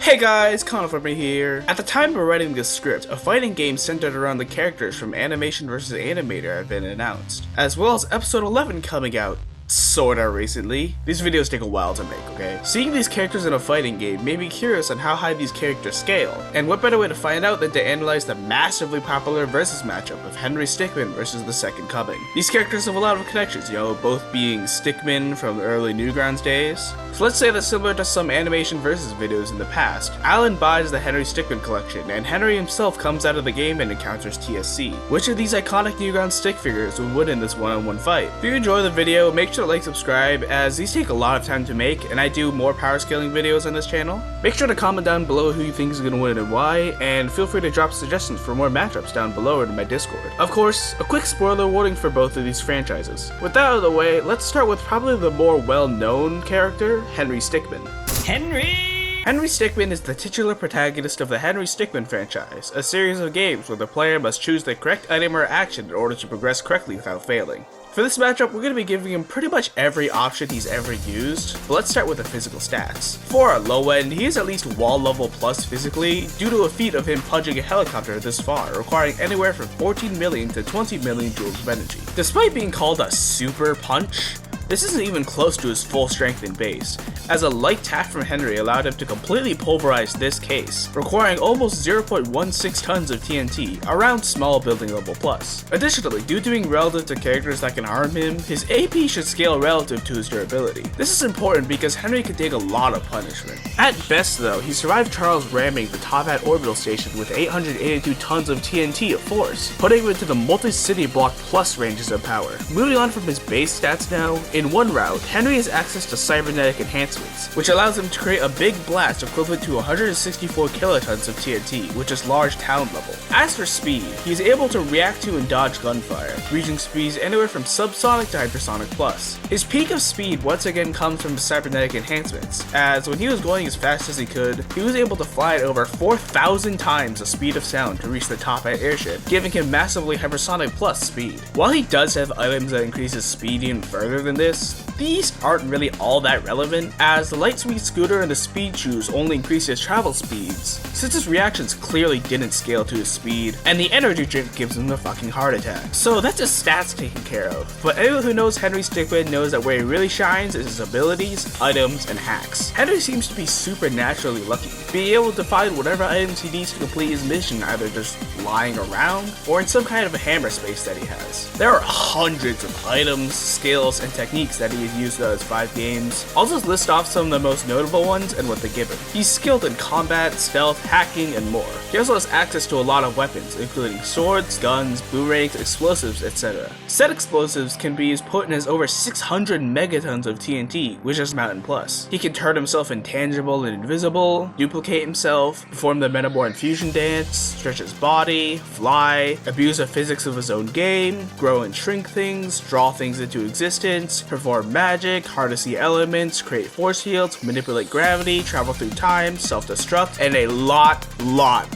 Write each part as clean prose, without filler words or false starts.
Hey guys, Conformer here. At the time of writing this script, a fighting game centered around the characters from Animation vs. Animator had been announced, as well as episode 11 coming out sorta recently. These videos take a while to make, okay? Seeing these characters in a fighting game made me curious on how high these characters scale, and what better way to find out than to analyze the massively popular versus matchup of Henry Stickmin versus the Second Coming. These characters have a lot of connections, both being Stickmin from the early Newgrounds days. So let's say that similar to some animation versus videos in the past, Alan buys the Henry Stickmin collection, and Henry himself comes out of the game and encounters THSC. Which of these iconic Newgrounds stick figures would win in this one-on-one fight? If you enjoy the video, make sure to like, subscribe, as these take a lot of time to make, and I do more power scaling videos on this channel. Make sure to comment down below who you think is going to win and why, and feel free to drop suggestions for more matchups down below in my Discord. Of course, a quick spoiler warning for both of these franchises. With that out of the way, let's start with probably the more well-known character, Henry Stickmin. Henry Stickmin is the titular protagonist of the Henry Stickmin franchise, a series of games where the player must choose the correct item or action in order to progress correctly without failing. For this matchup, we're going to be giving him pretty much every option he's ever used, but let's start with the physical stats. For our low end, he is at least wall level plus physically, due to a feat of him punching a helicopter this far, requiring anywhere from 14 million to 20 million joules of energy. Despite being called a super punch, this isn't even close to his full strength in base, as a light tap from Henry allowed him to completely pulverize this case, requiring almost 0.16 tons of TNT, around small building level plus. Additionally, due to being relative to characters that can harm him, his AP should scale relative to his durability. This is important because Henry can take a lot of punishment. At best though, he survived Charles ramming the top hat orbital station with 882 tons of TNT of force, putting him into the multi-city block plus ranges of power. Moving on from his base stats now, in one route, Henry has access to cybernetic enhancements, which allows him to create a big blast equivalent to 164 kilotons of TNT, which is large town level. As for speed, he is able to react to and dodge gunfire, reaching speeds anywhere from subsonic to hypersonic plus. His peak of speed once again comes from the cybernetic enhancements, as when he was going as fast as he could, he was able to fly at over 4,000 times the speed of sound to reach the top hat airship, giving him massively hypersonic plus speed. While he does have items that increase his speed even further than this, these aren't really all that relevant, as the Lightspeed Scooter and the Speed Shoes only increase his travel speeds, since his reactions clearly didn't scale to his speed, and the energy drink gives him a fucking heart attack. So that's his stats taken care of, but anyone who knows Henry Stickmin knows that where he really shines is his abilities, items, and hacks. Henry seems to be supernaturally lucky, being able to find whatever items he needs to complete his mission either just lying around, or in some kind of a hammer space that he has. There are hundreds of items, skills, and techniques that he has used throughout his 5 games. I'll just list off some of the most notable ones and what they give him. He's skilled in combat, stealth, hacking, and more. He also has access to a lot of weapons, including swords, guns, boomerangs, explosives, etc. Said explosives can be as potent as over 600 megatons of TNT, which is Mountain Plus. He can turn himself intangible and invisible, duplicate himself, perform the Metaborn fusion dance, stretch his body, fly, abuse the physics of his own game, grow and shrink things, draw things into existence, perform magic, harness the elements, create force fields, manipulate gravity, travel through time, self-destruct, and a lot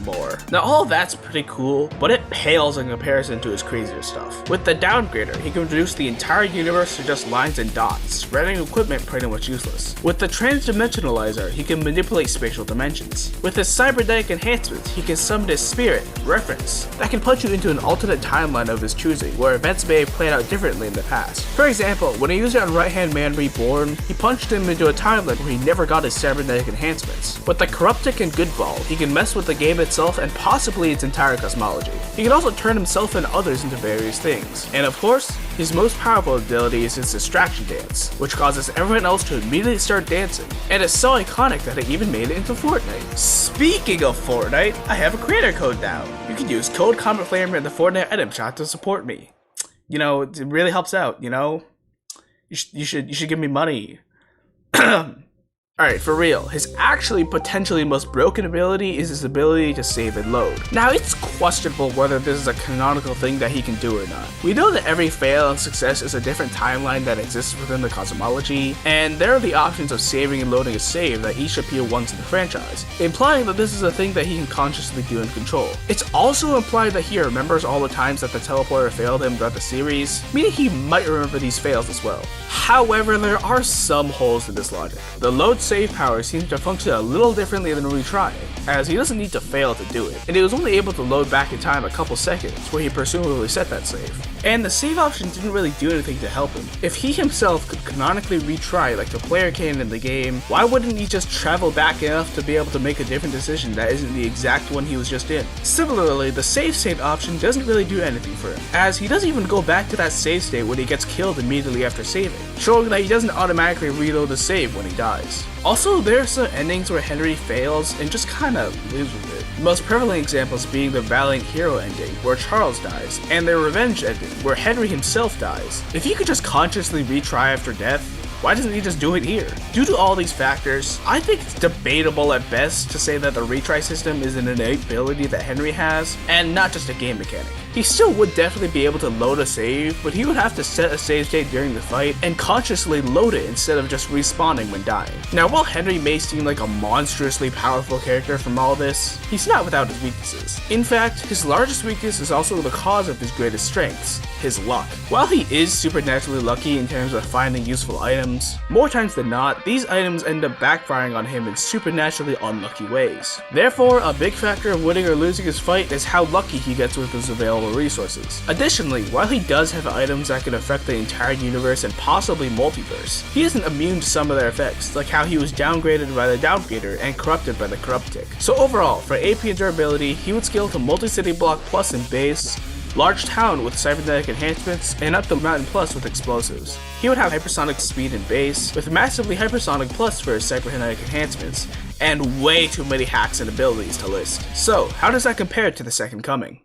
more. Now all that's pretty cool, but it pales in comparison to his crazier stuff. With the Downgrader, he can reduce the entire universe to just lines and dots, rendering equipment pretty much useless. With the Transdimensionalizer, he can manipulate spatial dimensions. With his cybernetic enhancements, he can summon his spirit, reference, that can put you into an alternate timeline of his choosing, where events may have played out differently in the past. For example, when he used it on Right-Hand Man Reborn, he punched him into a timeline where he never got his cybernetic enhancements. With the Corruptic and Goodball, he can mess with the game itself and possibly its entire cosmology. He can also turn himself and others into various things. And of course, his most powerful ability is his Distraction Dance, which causes everyone else to immediately start dancing, and is so iconic that it even made it into Fortnite. Speaking of Fortnite, I have a creator code now. You can use code CometFlamer in the Fortnite item shop to support me. It really helps out, You should give me money. Alright, for real, his actually potentially most broken ability is his ability to save and load. Now, it's questionable whether this is a canonical thing that he can do or not. We know that every fail and success is a different timeline that exists within the cosmology, and there are the options of saving and loading a save that each appear once in the franchise, implying that this is a thing that he can consciously do and control. It's also implied that he remembers all the times that the teleporter failed him throughout the series, meaning he might remember these fails as well. However, there are some holes in this logic. The load save power seems to function a little differently than retrying, as he doesn't need to fail to do it, and he was only able to load back in time a couple seconds where he presumably set that save. And the save option didn't really do anything to help him. If he himself could canonically retry like the player can in the game, why wouldn't he just travel back enough to be able to make a different decision that isn't the exact one he was just in? Similarly, the save state option doesn't really do anything for him, as he doesn't even go back to that save state when he gets killed immediately after saving, showing that he doesn't automatically reload the save when he dies. Also, there are some endings where Henry fails and just kinda lives with it. The most prevalent examples being the Valiant Hero ending, where Charles dies, and the Revenge ending, where Henry himself dies. If he could just consciously retry after death, why doesn't he just do it here? Due to all these factors, I think it's debatable at best to say that the retry system is an innate ability that Henry has, and not just a game mechanic. He still would definitely be able to load a save, but he would have to set a save state during the fight and consciously load it instead of just respawning when dying. Now, while Henry may seem like a monstrously powerful character from all this, he's not without his weaknesses. In fact, his largest weakness is also the cause of his greatest strengths: his luck. While he is supernaturally lucky in terms of finding useful items, more times than not, these items end up backfiring on him in supernaturally unlucky ways. Therefore, a big factor of winning or losing his fight is how lucky he gets with his available resources. Additionally, while he does have items that can affect the entire universe and possibly multiverse, he isn't immune to some of their effects, like how he was downgraded by the downgrader and corrupted by the corrupt tick. So overall, for AP and durability, he would scale to multi-city block plus in base, large town with cybernetic enhancements, and up to mountain plus with explosives. He would have hypersonic speed in base, with massively hypersonic plus for his cybernetic enhancements, and way too many hacks and abilities to list. So, how does that compare to the Second Coming?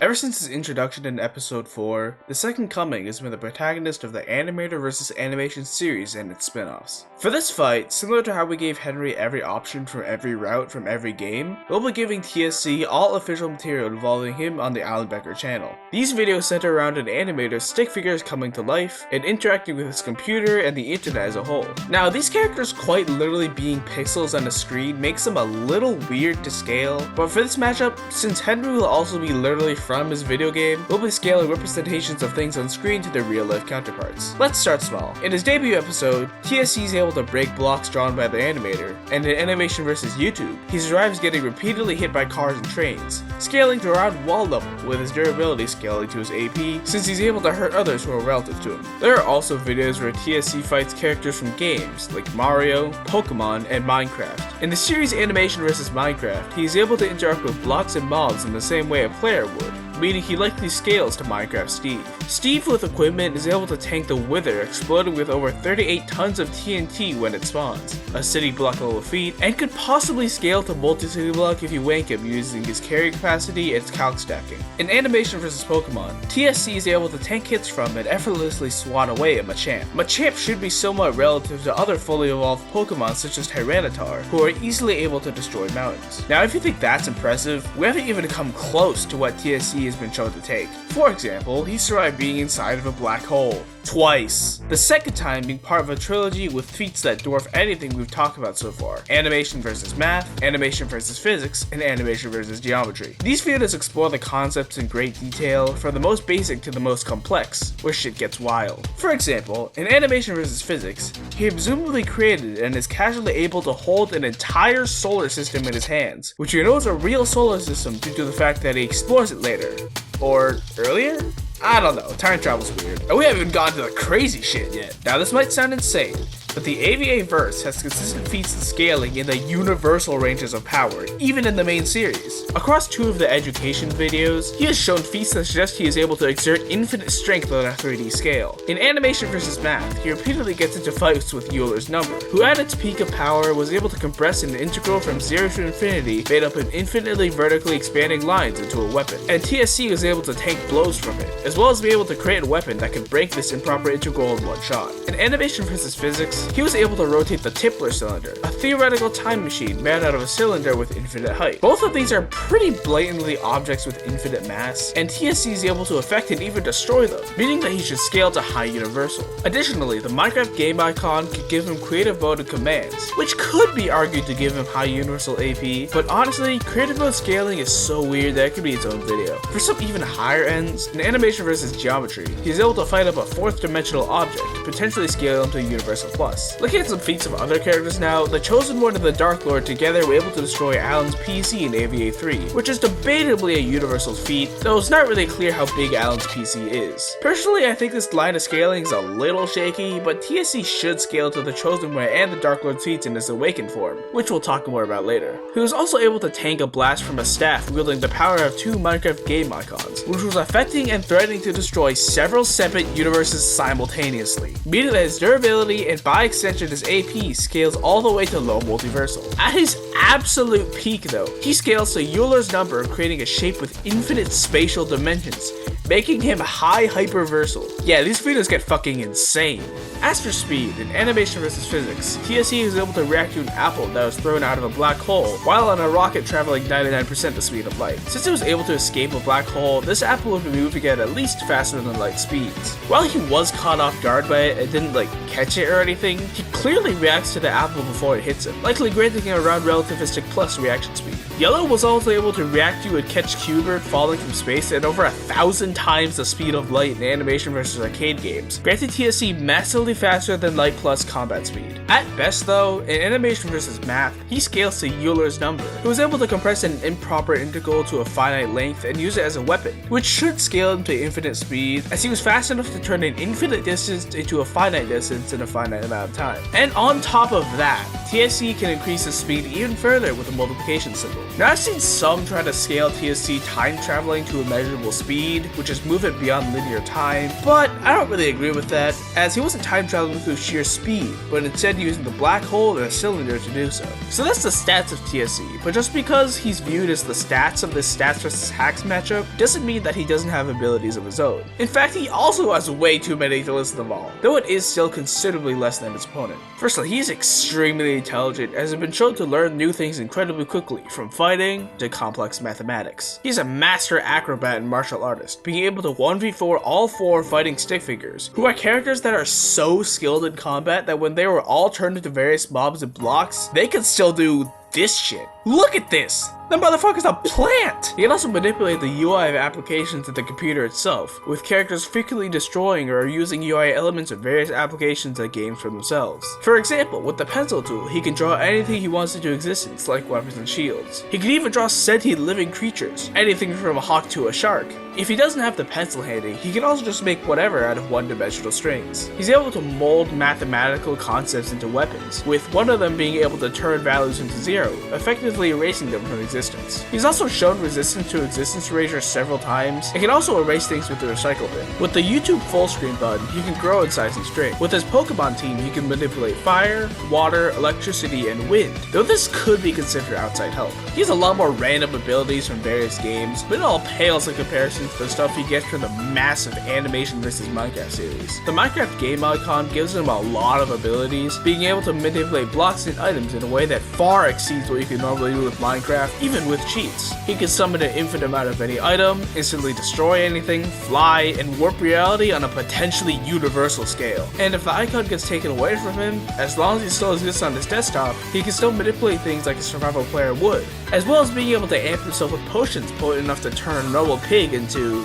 Ever since his introduction in episode 4, the Second Coming has been the protagonist of the Animator vs. Animation series and its spin-offs. For this fight, similar to how we gave Henry every option from every route from every game, we'll be giving THSC all official material involving him on the Becker channel. These videos center around an animator's stick figures coming to life and interacting with his computer and the internet as a whole. Now, these characters quite literally being pixels on the screen makes them a little weird to scale, but for this matchup, since Henry will also be literally from his video game, we'll be scaling representations of things on screen to their real-life counterparts. Let's start small. In his debut episode, THSC is able to break blocks drawn by the animator, and in Animation vs. YouTube, he survives getting repeatedly hit by cars and trains, scaling to around wall level, with his durability scaling to his AP, since he's able to hurt others who are relative to him. There are also videos where THSC fights characters from games like Mario, Pokemon, and Minecraft. In the series Animation vs. Minecraft, he is able to interact with blocks and mobs in the same way a player would, meaning he likely scales to Minecraft Steve. Steve with equipment is able to tank the Wither, exploding with over 38 tons of TNT when it spawns, a city block level feat, and could possibly scale to multi-city block if you wank him using his carry capacity and calc stacking. In Animation vs. Pokemon, THSC is able to tank hits from and effortlessly swat away a Machamp. Machamp should be somewhat relative to other fully evolved Pokemon such as Tyranitar, who are easily able to destroy mountains. Now if you think that's impressive, we haven't even come close to what THSC has been shown to take. For example, he survived being inside of a black hole twice. The second time being part of a trilogy with feats that dwarf anything we've talked about so far: Animation vs. Math, Animation vs. Physics, and Animation vs. Geometry. These videos explore the concepts in great detail, from the most basic to the most complex, where shit gets wild. For example, in Animation vs. Physics, he presumably created and is casually able to hold an entire solar system in his hands, which you know is a real solar system due to the fact that he explores it later. Or earlier? I don't know, time travel's weird. And we haven't even gotten to the crazy shit yet. Now this might sound insane, but the AVA verse has consistent feats and scaling in the universal ranges of power, even in the main series. Across 2 of the education videos, he has shown feats that suggest he is able to exert infinite strength on a 3D scale. In Animation vs. Math, he repeatedly gets into fights with Euler's number, who at its peak of power was able to compress an integral from 0 to infinity made up of infinitely vertically expanding lines into a weapon, and THSC was able to tank blows from it, as well as be able to create a weapon that can break this improper integral in one shot. In Animation vs. Physics, physics. He was able to rotate the Tippler cylinder, a theoretical time machine made out of a cylinder with infinite height. Both of these are pretty blatantly objects with infinite mass, and THSC is able to affect and even destroy them, meaning that he should scale to high universal. Additionally, the Minecraft game icon could give him creative mode and commands, which could be argued to give him high universal AP, but honestly, creative mode scaling is so weird that it could be its own video. For some even higher ends, in animation versus geometry, he is able to fight up a fourth dimensional object, potentially scale him to universal plus. Looking at some feats of other characters now, the Chosen One and the Dark Lord together were able to destroy Alan's PC in AVA 3, which is debatably a universal feat, though it's not really clear how big Alan's PC is. Personally, I think this line of scaling is a little shaky, but THSC should scale to the Chosen One and the Dark Lord's feats in his awakened form, which we'll talk more about later. He was also able to tank a blast from a staff wielding the power of two Minecraft game icons, which was affecting and threatening to destroy several separate universes simultaneously, meaning that his durability and by extension his AP scales all the way to low multiversal. At his absolute peak though, he scales to Euler's number, creating a shape with infinite spatial dimensions, making him high hyperversal. Yeah, these videos get fucking insane. As for speed, in animation versus physics, THSC was able to react to an apple that was thrown out of a black hole while on a rocket traveling 99% the speed of light. Since it was able to escape a black hole, this apple would be moving at least faster than light speeds. While he was caught off guard by it and didn't catch it or anything, he clearly reacts to the apple before it hits him, likely granting him around relativistic plus reaction speed. Yellow was also able to react to and catch Q-Bird falling from space at over 1,000 times the speed of light in animation versus arcade games, granting THSC massively faster than light plus combat speed. At best though, in animation versus math, he scales to Euler's number, who was able to compress an improper integral to a finite length and use it as a weapon, which should scale him to infinite speed, as he was fast enough to turn an infinite distance into a finite distance in a finite amount of time. And on top of that, THSC can increase his speed even further with a multiplication symbol. Now I've seen some try to scale THSC time traveling to a measurable speed, which is movement beyond linear time, but I don't really agree with that, as he wasn't time traveling through sheer speed, but instead using the black hole and a cylinder to do so. So that's the stats of THSC, but just because he's viewed as the stats of this stats versus hacks matchup doesn't mean that he doesn't have abilities of his own. In fact, he also has way too many to list them all, though it is still considerably less than his opponent. Firstly, he is extremely intelligent, as has been shown to learn new things incredibly quickly, from fighting to complex mathematics. He's a master acrobat and martial artist, being able to 1v4 all four fighting stick figures, who are characters that are so skilled in combat that when they were all turned into various mobs and blocks, they could still do this shit. Look at this! That motherfucker's a plant! He can also manipulate the UI of applications in the computer itself, with characters frequently destroying or using UI elements of various applications and games for themselves. For example, with the pencil tool, he can draw anything he wants into existence, like weapons and shields. He can even draw sentient living creatures, anything from a hawk to a shark. If he doesn't have the pencil handy, he can also just make whatever out of one-dimensional strings. He's able to mold mathematical concepts into weapons, with one of them being able to turn values into zero, effectively erasing them from existence. He's also shown resistance to existence erasure several times, and can also erase things with the recycle bin. With the YouTube full screen button, he can grow in size and strength. With his Pokemon team, he can manipulate fire, water, electricity, and wind, though this could be considered outside help. He has a lot more random abilities from various games, but it all pales in comparison to the stuff he gets from the massive animation versus Minecraft series. The Minecraft game icon gives him a lot of abilities, being able to manipulate blocks and items in a way that far exceeds what you can normally do with Minecraft, even with cheats. He can summon an infinite amount of any item, instantly destroy anything, fly, and warp reality on a potentially universal scale. And if the icon gets taken away from him, as long as he still exists on his desktop, he can still manipulate things like a survival player would, as well as being able to amp himself with potions potent enough to turn a normal pig into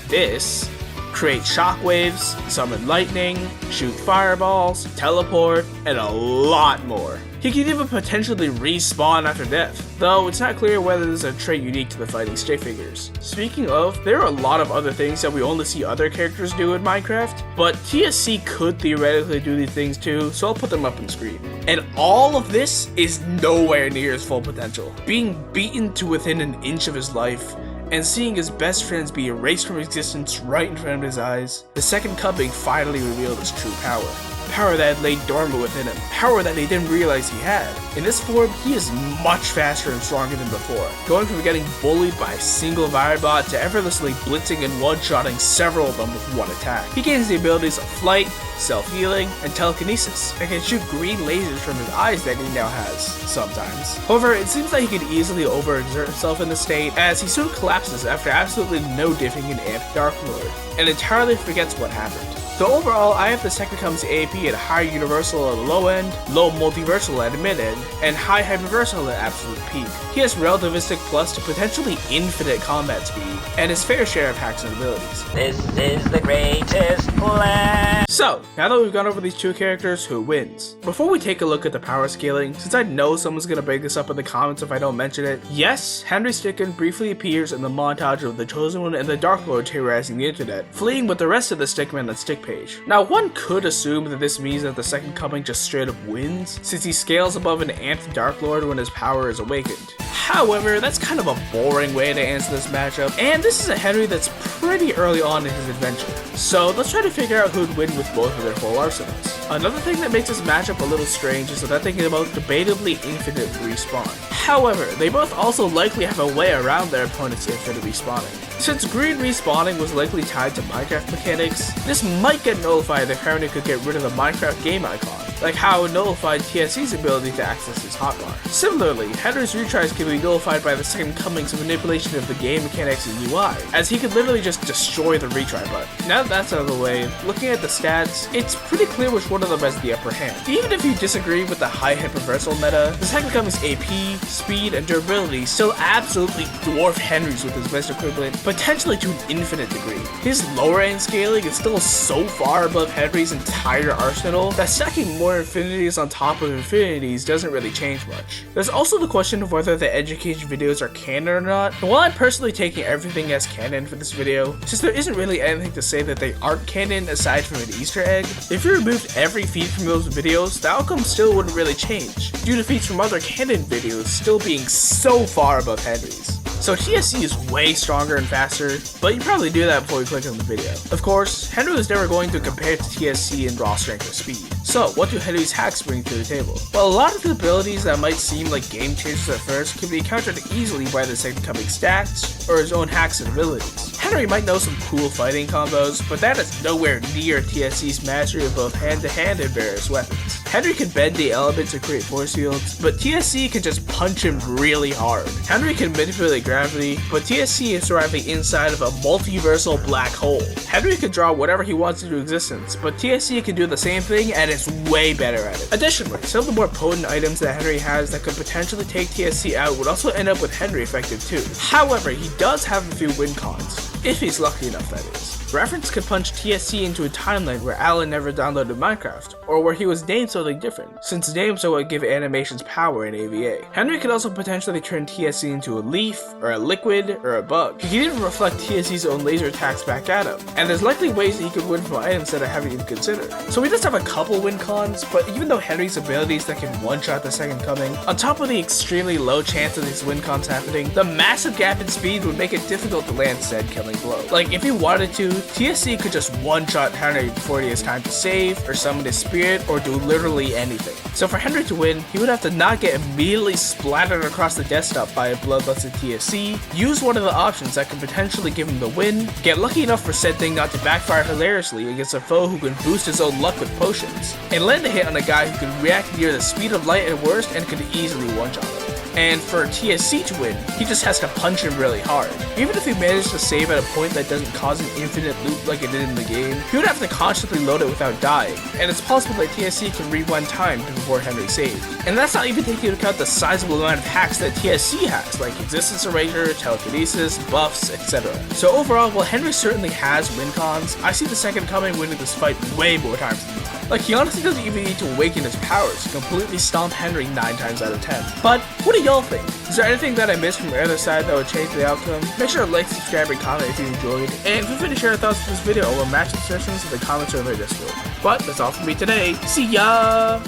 this, create shockwaves, summon lightning, shoot fireballs, teleport, and a lot more. He can even potentially respawn after death, though it's not clear whether this is a trait unique to the fighting stick figures. Speaking of, there are a lot of other things that we only see other characters do in Minecraft, but THSC could theoretically do these things too, so I'll put them up on screen. And all of this is nowhere near his full potential. Being beaten to within an inch of his life, and seeing his best friends be erased from existence right in front of his eyes, the second coming finally revealed his true power. power that had laid dormant within him, power that he didn't realize he had. In this form, he is much faster and stronger than before, going from getting bullied by a single Virebot to effortlessly blitzing and one-shotting several of them with one attack. He gains the abilities of flight, self-healing, and telekinesis, and can shoot green lasers from his eyes that he now has, sometimes. However, it seems like he could easily overexert himself in this state, as he soon collapses after absolutely no diffing in Amped Dark Lord, and entirely forgets what happened. So overall, I have the second comes AP at high universal at the low end, low multiversal at the mid end, and high hyperversal at absolute peak. He has relativistic plus to potentially infinite combat speed, and his fair share of hacks and abilities. This is the greatest plan. So, now that we've gone over these two characters, who wins? Before we take a look at the power scaling, since I know someone's gonna bring this up in the comments if I don't mention it, yes, Henry Stickmin briefly appears in the montage of the Chosen One and the Dark Lord terrorizing the internet, fleeing with the rest of the Stickmin on Stick page. Now, one could assume that this means that the second coming just straight up wins, since he scales above an Amped Dark Lord when his power is awakened. However, that's kind of a boring way to answer this matchup, and this is a Henry that's pretty early on in his adventure. So let's try to figure out who'd win with both of their full arsenals. Another thing that makes this matchup a little strange is that I'm thinking about debatably infinite respawn. However, they both also likely have a way around their opponent's infinite respawning. Since green respawning was likely tied to Minecraft mechanics, this might get nullified if Henry could get rid of the Minecraft game icon, like how it nullified THSC's ability to access his hotbar. Similarly, Henry's retries can be nullified by the second coming's manipulation of the game mechanics and UI, as he could literally just destroy the retry button. Now that that's out of the way, looking at the stats, it's pretty clear which one of them has the upper hand. Even if you disagree with the high hyperversal meta, the second coming's AP, speed, and durability still absolutely dwarf Henry's with his best equivalent, potentially to an infinite degree. His lower end scaling is still so far above Henry's entire arsenal that stacking more infinities on top of infinities doesn't really change much. There's also the question of whether the education videos are canon or not, and while I'm personally taking everything as canon for this video, since there isn't really anything to say that they aren't canon aside from an Easter egg, if you removed every feat from those videos, the outcome still wouldn't really change, due to feats from other canon videos still being so far above Henry's. So THSC is way stronger and faster, but you probably do that before you click on the video. Of course, Henry was never going to compare to THSC in raw strength or speed. So what do Henry's hacks bring to the table? Well, a lot of the abilities that might seem like game changers at first can be countered easily by the second coming stats, or his own hacks and abilities. Henry might know some cool fighting combos, but that is nowhere near THSC's mastery of both hand-to-hand and various weapons. Henry can bend the elements to create force fields, but THSC can just punch him really hard. Henry can manipulate gravity, but THSC is surviving inside of a multiversal black hole. Henry can draw whatever he wants into existence, but THSC can do the same thing and is way better at it. Additionally, some of the more potent items that Henry has that could potentially take THSC out would also end up with Henry effective too. However, he does have a few win cons, if he's lucky enough that is. Reference could punch THSC into a timeline where Alan never downloaded Minecraft, or where he was named something different, since names are what give animations power in AVA. Henry could also potentially turn THSC into a leaf, or a liquid, or a bug. He could even reflect THSC's own laser attacks back at him, and there's likely ways that he could win from items that I haven't even considered. So he does have a couple win cons, but even though Henry's abilities that can one-shot the second coming, on top of the extremely low chance of these win cons happening, the massive gap in speed would make it difficult to land said killing blow. Like, if he wanted to, THSC could just one-shot Henry before he has time to save, or summon his spirit, or do literally anything. So for Henry to win, he would have to not get immediately splattered across the desktop by a bloodlusted THSC, use one of the options that could potentially give him the win, get lucky enough for said thing not to backfire hilariously against a foe who can boost his own luck with potions, and land a hit on a guy who can react near the speed of light at worst and could easily one-shot him. And for THSC to win, he just has to punch him really hard. Even if he managed to save at a point that doesn't cause an infinite loop like it did in the game, he would have to constantly load it without dying, and it's possible that THSC can rewind time before Henry saved. And that's not even taking into account the sizable amount of hacks that THSC has, like Existence Eraser, Telekinesis, buffs, etc. So overall, while Henry certainly has win cons, I see the second coming winning this fight way more times than not. Like, he honestly doesn't even need to awaken his powers to completely stomp Henry 9 times out of 10. But what do y'all think? Is there anything that I missed from Otherside that would change the outcome? Make sure to like, subscribe, and comment if you enjoyed. And feel free to share your thoughts on this video or match suggestions in the comments or in the Discord. But that's all from me today. See ya!